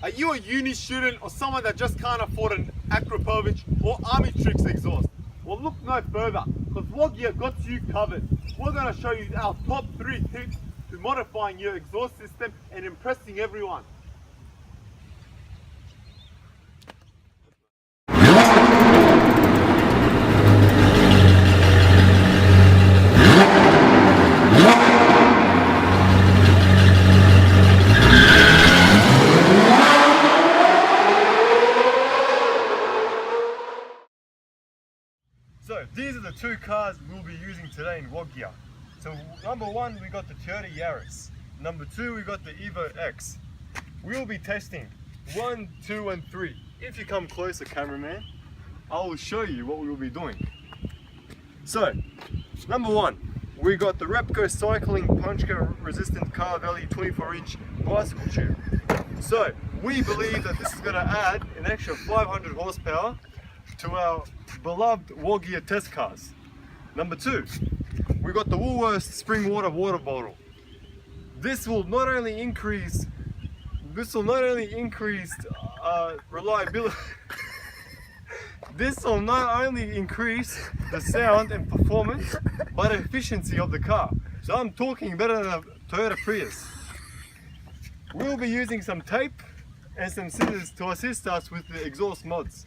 Are you a uni student or someone that just can't afford an Akrapovic or Army Tricks exhaust? Well, look no further, because Woggear got you covered. We're going to show you our top 3 tips to modifying your exhaust system and impressing everyone. So these are the 2 cars we'll be using today in Woggear. So number 1, we got the Toyota Yaris. Number 2, we got the Evo X. We'll be testing 1, 2 and 3. If you come closer, cameraman, I will show you what we will be doing. So number 1, we got the Replica Cycling Punchka resistant car value 24-inch bicycle tube. So we believe that this is going to add an extra 500 horsepower to our beloved Woggear test cars. Number 2, we got the Woolworths spring water bottle. This will not only increase reliability. This will not only increase the sound and performance, but efficiency of the car. So I'm talking better than a Toyota Prius. We'll be using some tape and some scissors to assist us with the exhaust mods.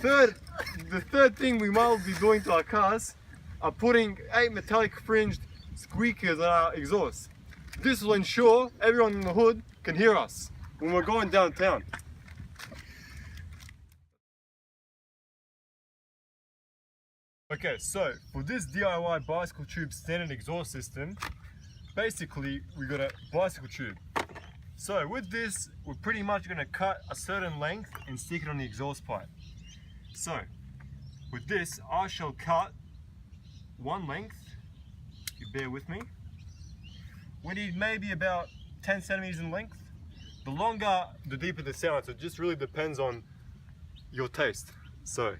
The third thing we might be doing to our cars are putting 8 metallic fringed squeakers on our exhaust. This will ensure everyone in the hood can hear us when we're going downtown. Okay, so for this DIY bicycle tube standard exhaust system, basically we got a bicycle tube. So with this, we're pretty much going to cut a certain length and stick it on the exhaust pipe. So with this, I shall cut one length, if you bear with me. We need maybe about 10 centimeters in length. The longer, the deeper the sound, so it just really depends on your taste. So,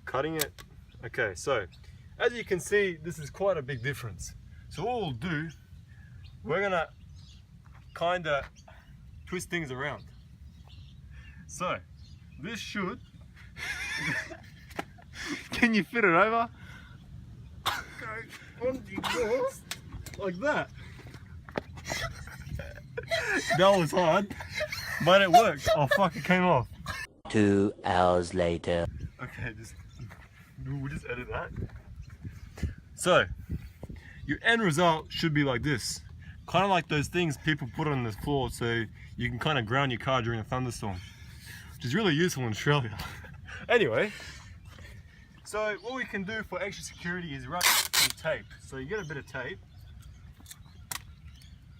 cutting it. Okay, so as you can see, this is quite a big difference. So what we'll do, we're gonna kinda twist things around. So, this should, can you fit it over? Like that. That was hard, but it worked. Oh fuck, it came off. 2 hours later. Okay, we'll just edit that. So, your end result should be like this. Kind of like those things people put on the floor so you can kind of ground your car during a thunderstorm. Which is really useful in Australia. Anyway, so what we can do for extra security is wrap some tape. So you get a bit of tape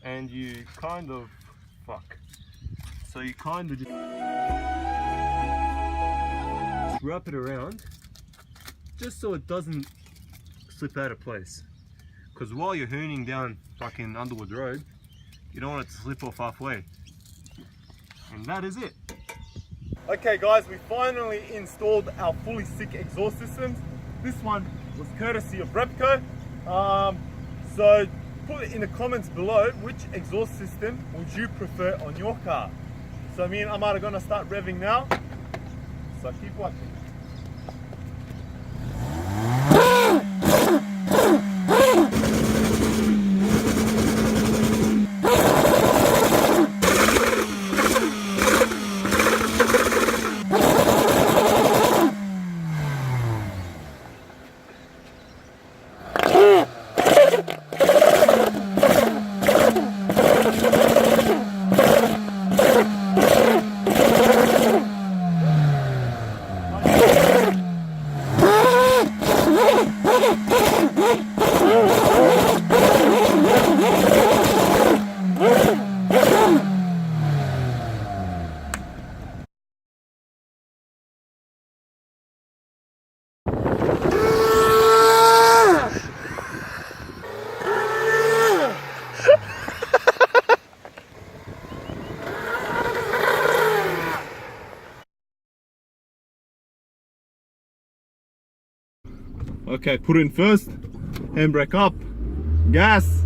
and you kind of, so you kind of just wrap it around just so it doesn't slip out of place. Because while you're hooning down fucking Underwood Road, you don't want it to slip off halfway. And that is it. Okay guys, we finally installed our fully sick exhaust systems. This one was courtesy of Replica. So put in the comments below which exhaust system would you prefer on your car. So me and Ahmad are gonna start revving now. So keep watching. Okay, put in first, handbrake up, gas.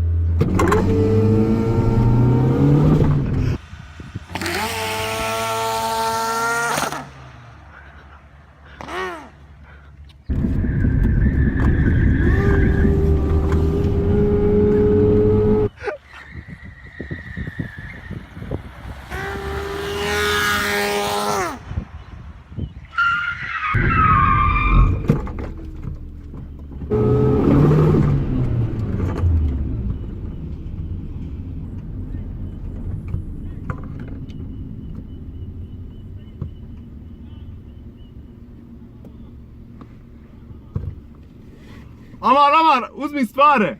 Amar, uzmi stvari.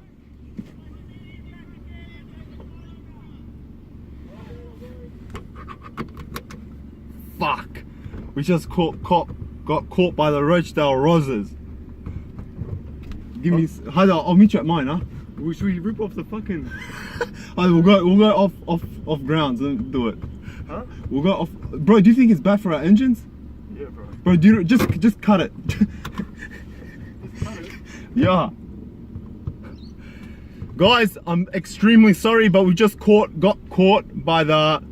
Fuck. We just got caught by the Rochdale Roses. Give me, I'll meet you at mine, huh? Should we rip off the fucking... We'll go off grounds and do it. Huh? We'll go off. Bro, do you think it's bad for our engines? Yeah, bro. Bro, just cut it. Yeah. Guys, I'm extremely sorry, but we just got caught by the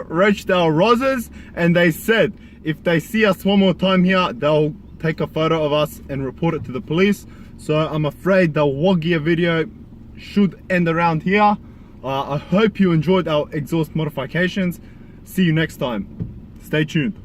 Rochdale Roses, and they said if they see us one more time here, they'll take a photo of us and report it to the police. So I'm afraid the Waggia video should end around here. I hope you enjoyed our exhaust modifications. See you next time. Stay tuned.